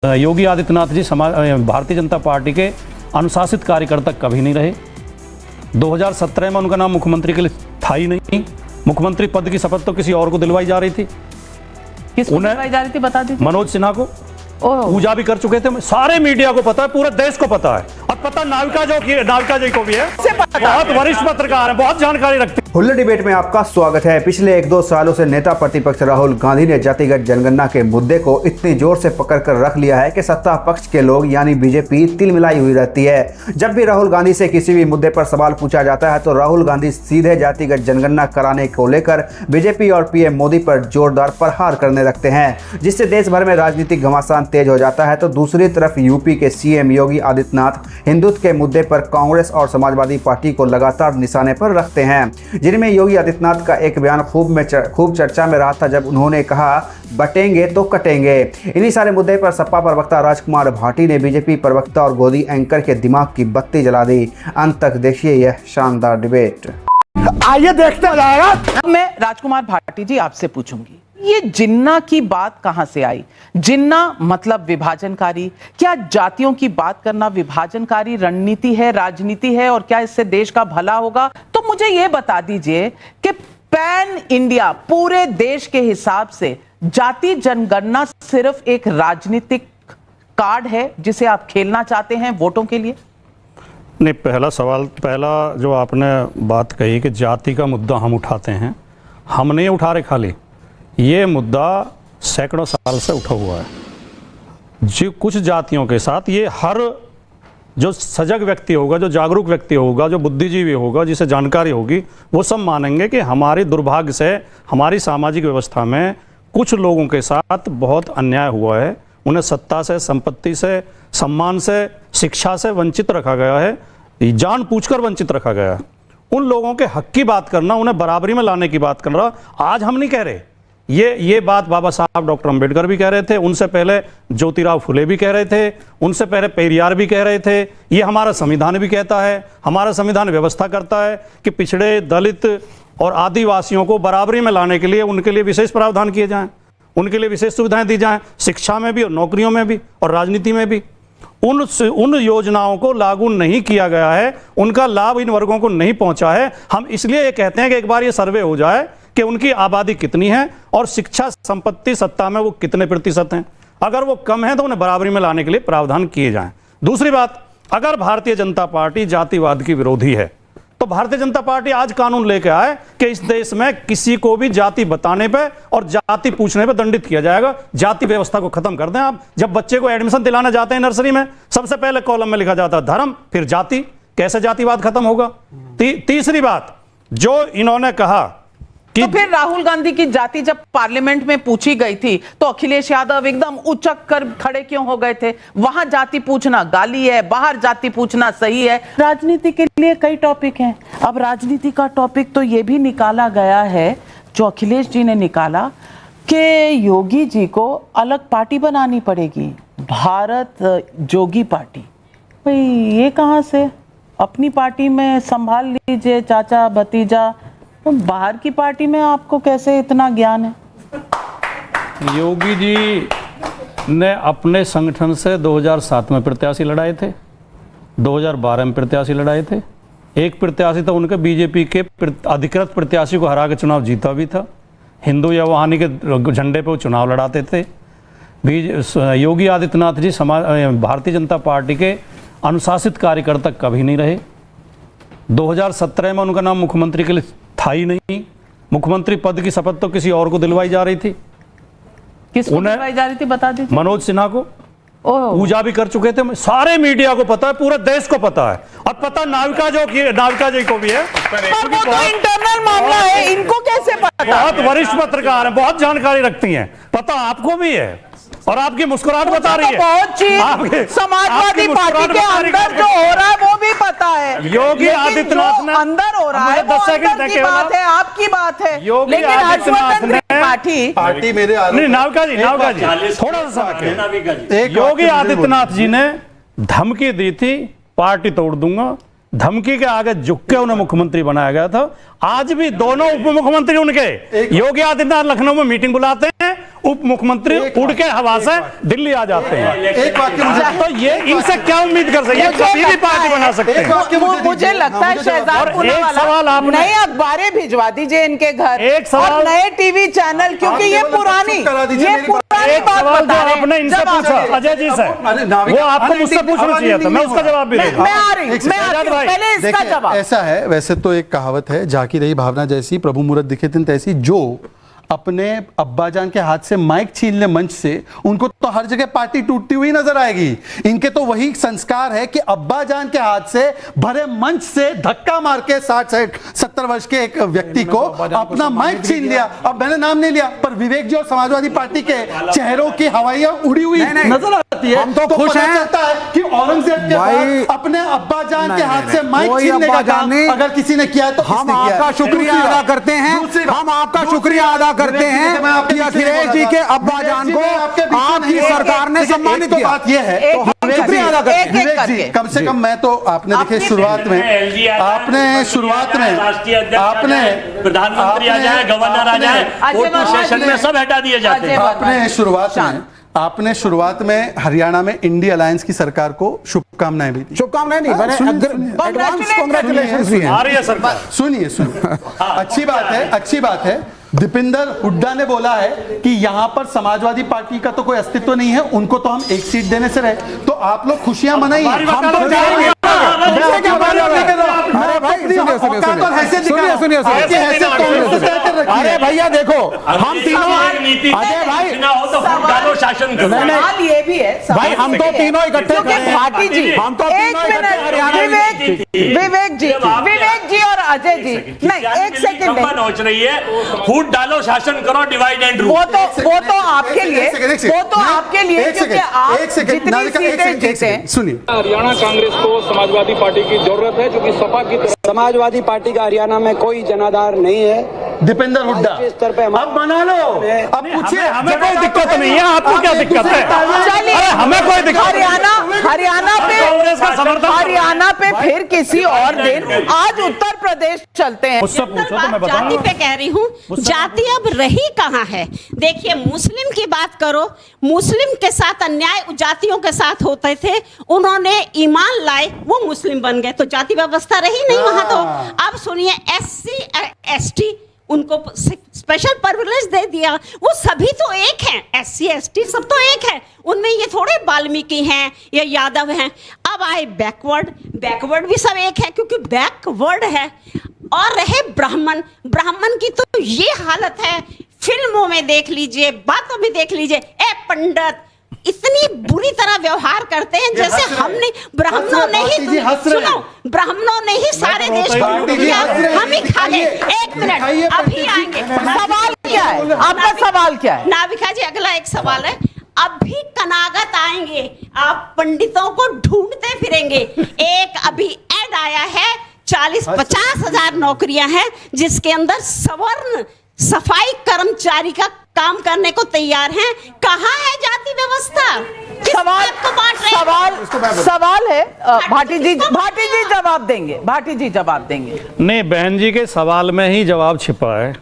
Yogi Adityanath ji Bharatiya Janata party के अनुशासित कार्यकर्ता कभी नहीं रहे। 2017 में उनका नाम मुख्यमंत्री के लिए था ही नहीं। मुख्यमंत्री पद की शपथ तो किसी और को दिलवाई जा रही थी। किसको दिलवाई जा रही थी बता दीजिए। मनोज सिन्हा को पूजा भी कर चुके थे। सारे मीडिया को पता है, पूरे देश को पता है। और पता नाविका जी को भी है। बहुत वरिष्ठ पत्रकार है, बहुत जानकारी रखते हैं। हुल्लड़ डिबेट में आपका स्वागत है। पिछले 1-2 सालों से नेता प्रतिपक्ष राहुल गांधी ने जातिगत जनगणना के मुद्दे को इतनी जोर से पकड़कर रख लिया है कि सत्ता पक्ष के लोग यानी बीजेपी तिलमिलाई हुई रहती है। जब भी राहुल गांधी से किसी भी मुद्दे पर सवाल पूछा जाता है तो राहुल गांधी सीधे जातिगत जनगणना कराने को लेकर बीजेपी और पीएम मोदी पर जोरदार प्रहार करने लगते हैं, जिससे देश भर में राजनीतिक घमासान तेज हो जाता है। तो दूसरी तरफ यूपी के सीएम योगी आदित्यनाथ हिंदुत्व के मुद्दे पर कांग्रेस और समाजवादी पार्टी को लगातार निशाने पर रखते हैं, जिनमें योगी आदित्यनाथ का एक बयान खूब चर्चा में रहा था, जब उन्होंने कहा बटेंगे तो कटेंगे। इन्हीं सारे मुद्दे पर सपा प्रवक्ता राजकुमार भाटी ने बीजेपी प्रवक्ता और गोदी एंकर के दिमाग की बत्ती जला दी। अंत तक देखिए यह शानदार डिबेट। आइए देखते जाएगा। मैं राजकुमार भाटी जी आपसे पूछूंगी, ये जिन्ना की बात कहां से आई? जिन्ना मतलब विभाजनकारी। क्या जातियों की बात करना विभाजनकारी रणनीति है, राजनीति है, और क्या इससे देश का भला होगा? तो मुझे ये बता दीजिए कि पैन इंडिया पूरे देश के हिसाब से जाति जनगणना सिर्फ एक राजनीतिक कार्ड है जिसे आप खेलना चाहते हैं वोटों के लिए? नहीं, पहला जो आपने बात कही कि जाति का मुद्दा हम उठाते हैं, हम नहीं उठा रहे। खाली ये मुद्दा सैकड़ों साल से उठा हुआ है। जो कुछ जातियों के साथ ये हर जो सजग व्यक्ति होगा, जो जागरूक व्यक्ति होगा, जो बुद्धिजीवी होगा, जिसे जानकारी होगी, वो सब मानेंगे कि हमारी दुर्भाग्य से हमारी सामाजिक व्यवस्था में कुछ लोगों के साथ बहुत अन्याय हुआ है। उन्हें सत्ता से, संपत्ति से, सम्मान से, शिक्षा से वंचित रखा गया है, जानबूझकर वंचित रखा गया है। उन लोगों के हक की बात करना, उन्हें बराबरी में लाने की बात करना आज हम नहीं कह रहे। ये बात बाबा साहब डॉक्टर अंबेडकर भी कह रहे थे, उनसे पहले ज्योतिराव फुले भी कह रहे थे, उनसे पहले पेरियार भी कह रहे थे। ये हमारा संविधान भी कहता है। हमारा संविधान व्यवस्था करता है कि पिछड़े, दलित और आदिवासियों को बराबरी में लाने के लिए उनके लिए विशेष प्रावधान किए जाएं, उनके लिए विशेष सुविधाएं दी जाएं, शिक्षा में भी और नौकरियों में भी और राजनीति में भी। उन योजनाओं को लागू नहीं किया गया है, उनका लाभ इन वर्गों को नहीं पहुंचा है। हम इसलिए ये कहते हैं कि एक बार ये सर्वे हो जाए कि उनकी आबादी कितनी है और शिक्षा, संपत्ति, सत्ता में वो कितने प्रतिशत हैं। अगर वो कम है तो उन्हें बराबरी में लाने के लिए प्रावधान किए जाएं। दूसरी बात, अगर भारतीय जनता पार्टी जातिवाद की विरोधी है तो भारतीय जनता पार्टी आज कानून लेके आए कि इस देश में किसी को भी जाति बताने पे और जाति पूछने पे दंडित किया जाएगा। जाति व्यवस्था को खत्म कर दें आप। जब बच्चे को एडमिशन दिलाने जाते हैं नर्सरी में, सबसे पहले कॉलम में लिखा जाता है धर्म, फिर जाति। कैसे जातिवाद खत्म होगा? तीसरी बात जो इन्होंने कहा, तो फिर राहुल गांधी की जाति जब पार्लियामेंट में पूछी गई थी तो अखिलेश यादव एकदम उचक कर खड़े क्यों हो गए थे? वहां जाति पूछना गाली है, बाहर जाति पूछना सही है। राजनीति के लिए कई टॉपिक हैं। अब राजनीति का टॉपिक तो ये भी निकाला गया है, जो अखिलेश जी ने निकाला, कि योगी जी को अलग पार्टी बनानी पड़ेगी, भारत जोगी पार्टी। भाई ये कहां से? अपनी पार्टी में संभाल लीजिए चाचा भतीजा, तो बाहर की पार्टी में आपको कैसे इतना ज्ञान है? योगी जी ने अपने संगठन से 2007 में प्रत्याशी लड़ाए थे, 2012 में प्रत्याशी लड़ाए थे। एक प्रत्याशी तो उनके बीजेपी के अधिकृत प्रत्याशी को हरा के चुनाव जीता भी था। हिंदू या वहानी के झंडे पे वो चुनाव लड़ाते थे। योगी आदित्यनाथ जी भारतीय जनता पार्टी के अनुशासित कार्यकर्ता कभी नहीं रहे। 2017 में उनका नाम मुख्यमंत्री के लिए था ही नहीं। मुख्यमंत्री पद की शपथ तो किसी और को दिलवाई जा रही थी। किसको दिलवाई जा रही थी बता दीजिए। मनोज सिन्हा को पूजा भी कर चुके थे। सारे मीडिया को पता है, पूरे देश को पता है। और पता नाविका जी को भी है। वो तो इंटरनल मामला है, इनको कैसे पता? बहुत वरिष्ठ पत्रकार हैं, बहुत जानकारी रखती हैं। पता आपको भी है और आपकी मुस्कुराहट बता रही है। बहुत चीज समाजवादी पार्टी के अंदर जो हो रहा है वो भी पता है। योगी आदित्यनाथ ने अंदर हो रहा है, वो अंदर की बात है, आपकी बात है। योगी आदित्यनाथ ने पार्टी मेरे नाविका जी थोड़ा सा समय, योगी आदित्यनाथ जी ने धमकी दी थी, पार्टी तोड़ दूंगा। धमकी के आगे झुक के उन्हें मुख्यमंत्री बनाया गया था। आज भी दोनों उप मुख्यमंत्री उनके योगी आदित्यनाथ लखनऊ में मीटिंग बुलाते हैं उप मुख्यमंत्री उड़ के हवा से दिल्ली आ जाते हैं। एक वाक्य मुझे, तो ये इनसे क्या उम्मीद कर सकते हैं? कभी भी पार्टी बना सकते एक हैं। वाक्य मुझे लगता है शहजाद और एक सवाल पूनावाला आपने- नए अखबारें भिजवा दीजिए इनके घर, एक सवाल- और नए टीवी चैनल, क्योंकि ये पुरानी एक सवाल जो आपने इनसे पूछा अजय जी से, वो आपको मुझसे पूछना चाहिए था, मैं उसका जवाब भी दूंगा। मैं आ रही हूं, पहले इसका देखिए, जवाब। ऐसा है, वैसे तो एक कहावत है, झांकी रही भावना जैसी प्रभु मूरत दिखे तिन तैसी। जो अपने अब्बाजान के हाथ से माइक छीन ले मंच से, उनको तो हर जगह पार्टी टूटती हुई नजर आएगी। इनके तो वही संस्कार है कि अब्बाजान के हाथ से भरे मंच से धक्का मार के 60-70 वर्ष के एक व्यक्ति को अपना माइक छीन लिया। अब मैंने नाम नहीं लिया, पर विवेक जी और समाजवादी पार्टी के चेहरों की हवाइयां उड़ी हुई नजर आती है। हम तो खुश पता हैं। चलता है कि औरंगजेब के भाई, बाद अपने अब्बाजान के नहीं, हाथ नहीं, से माइक कोई छीनने का अब्बाजान काम नहीं। अगर किसी ने किया है तो हम किसने किया है? आपका शुक्रिया दूसरी अदा बात- करते हैं, दूसरी बात- हम आपका दूसरी शुक्रिया बात- अदा करते विवेक जी, हैं मैं आपके कि बीच में अखिलेश बोल जी रहा के था। अब्बाजान विवेक को जी, मैं आपके बीच में आपकी नहीं- सरकार ने देखिए, सम्मानित एक तो किया। बात यह है, एक- तो एक विवेक करके, जी, एक- एक विवेक जी, करके। कम से कम मैं तो आपने देखिए शुरुआत में आपने शुरुआत में आपने प्रधानमंत्री आ जाए, गवर्नर आ जाए, फोटो सेशन में सब हटा दिए जाते हैं। आपने शुरुआत में हरियाणा में इंडिया अलायंस की सरकार को शुभकामनाएं भी दी। शुभकामनाएं नहीं, मैंने एडवांस कांग्रेचुलेशंस भी हैं। आ रही है सरकार। सुनिए अच्छी बात है दीपिंदर हुड्डा ने बोला है कि यहां पर समाजवादी पार्टी का तो कोई अस्तित्व नहीं है, उनको तो हम एक सीट देने से रहे, तो आप लोग खुशियां मनाइए। हम तो जाएंगे। अरे भैया देखो, हम तीनों, अजय भाई, डालो शासन करो। सवाल ये भी है, भाई हम तो तीनों इकट्ठे क्योंकि खड़े हैं। भाटी जी, हम तो एक तीनों इकट्ठे मिनट, हरियाणा विवेक जी और अजय जी, नहीं एक सेकंड, नोच रही है, फूट डालो शासन करो, डिवाइड एंड रूल। वो तो आपके लिए, वो तो आपके लिए, क्योंकि आप जितनी सीटें जीते। सुनिए, हरियाणा कांग्रेस को समाजवादी पार्टी की जरूरत है, जो कि सपा की तरह समाजवादी पार्टी का हरियाणा में कोई जनाधार नहीं है। दीपेंद्र हुड्डा राष्ट्रीय स्तर पे अब बना लो, अब पूछिए, हमें कोई दिक्कत नहीं है, आपको क्या दिक्कत है? चलिए, अरे हमें कोई दिक्कत हरियाणा कांग्रेस का समर्थन, हरियाणा पे फिर किसी और दिन, आज उत्तर प्रदेश चलते हैं। मुझसे पूछो तो मैं जाति बताऊंगा। पे कह रही हूँ, जाति अब रही कहाँ है? देखिए, मुस्लिम की बात करो, मुस्लिम के साथ अन्याय जातियों के साथ होते थे, उन्होंने ईमान लाए, वो मुस्लिम बन गए, तो जाति व्यवस्था रही नहीं वहां। तो अब सुनिए, SC ST उनको स्पेशल प्रिविलेज दे दिया, वो सभी तो एक हैं, SC ST सब तो एक है, उनमें ये थोड़े वाल्मीकि हैं या यादव हैं। अब आए बैकवर्ड भी सब एक है, क्योंकि बैकवर्ड है। और रहे ब्राह्मण की तो ये हालत है, फिल्मों में देख लीजिए, बातों में देख लीजिए, ए पंडित इतनी बुरी तरह व्यवहार करते हैं जैसे हमने ब्राह्मणों ने ही, सुनो, ब्राह्मणों ने ही सारे देश को लूट लिया, हम ही खा गए। एक मिनट, अभी आएंगे। सवाल क्या है आपका? सवाल क्या है? नाविका जी, अगला एक सवाल है। अभी कनागत आएंगे, आप पंडितों को ढूंढते फिरेंगे। एक अभी ऐड आया है, 40-50 हजार नौकरियां हैं, जिसके अंदर सवर्ण सफाई कर्मचारी का काम करने को तैयार हैं। कहाँ है जाति व्यवस्था? सवाल है, भाटी जी जवाब देंगे, भाटी जी जवाब देंगे। नहीं, बहन जी के सवाल में ही जवाब छिपा है।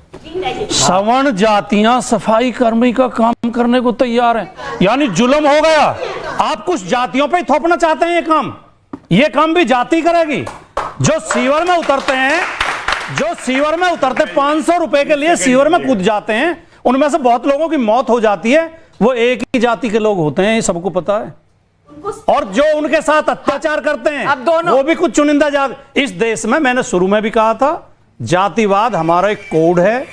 सवर्ण जातियां सफाई कर्मी का काम करने को तैयार हैं, यानी जुल्म हो गया। आप कुछ जातियों पे थोपना चाहते हैं ये काम भी जाति करेगी। जो सीवर में उतरते हैं, 500 रुपए के लिए सीवर में कूद जाते हैं, उनमें से बहुत लोगों की मौत हो जाती है, वो एक ही जाति के लोग होते हैं, ये सबको पता है। और जो उनके साथ अत्याचार करते हैं, अब दोनों, वो भी कुछ चुनिंदा जाति। इस देश में मैंने शुरू में भी कहा था, जातिवाद हमारा एक कोड है,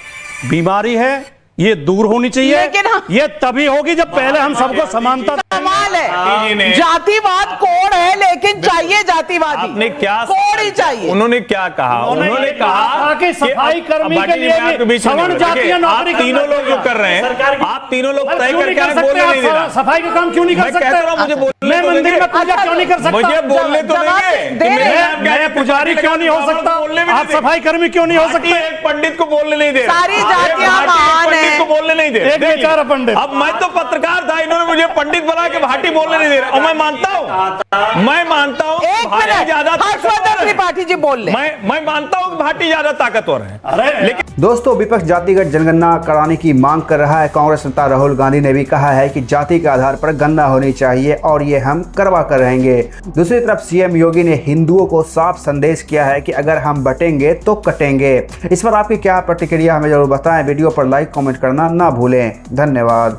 बीमारी है, ये दूर होनी चाहिए। लेकिन ये तभी होगी जब पहले हम सबको समानता। सवाल है, जातिवाद कोड है, लेकिन चाहिए जातिवादी। आपने क्या कोड ही चाहिए। उन्होंने क्या कहा? उन्होंने कहा कि सफाई कर्मी के लिए भी सवर्ण जातियां नौकरी आप तीनों लोग जो कर रहे हैं, आप तीनों लोग तय करके बोलने नहीं दे रहा। सफाई का काम क्यों नहीं कर सकते? मुझे बोलने मैं मंदिर में पूजा क्यों नहीं कर सकता? मुझे बोलने तो देंगे। मैं पुजारी क्यों नहीं हो सकता? आप सफाई कर्मी क्यों नहीं हो सकते? एक पंडित को बोलने नहीं दे रहा। सारी जातियां महान पंडित हैं। को बोलने नहीं दे एक बेचारा पंडित। अब मैं तो पत्रकार था, इन्होंने मुझे पंडित बना के भाटी पार्टी बोलने नहीं दे रहे, और मैं मानता हूँ एक भाटी मिनट, ज्यादा हर्षवर्धन ताकतवर है। त्रिपाठी जी बोल ले। मैं मानता हूँ कि भाटी ज्यादा ताकतवर है, लेकिन दोस्तों, विपक्ष जातिगत जनगणना कराने की मांग कर रहा है। कांग्रेस नेता राहुल गांधी ने भी कहा है कि जाति के आधार पर गणना होनी चाहिए और ये हम करवा कर रहेंगे। दूसरी तरफ सीएम योगी ने हिंदुओं को साफ संदेश किया है कि अगर हम बटेंगे तो कटेंगे। इस पर आपकी क्या प्रतिक्रिया हमें जरूर बताएं। वीडियो पर लाइक कमेंट करना ना भूलें। धन्यवाद।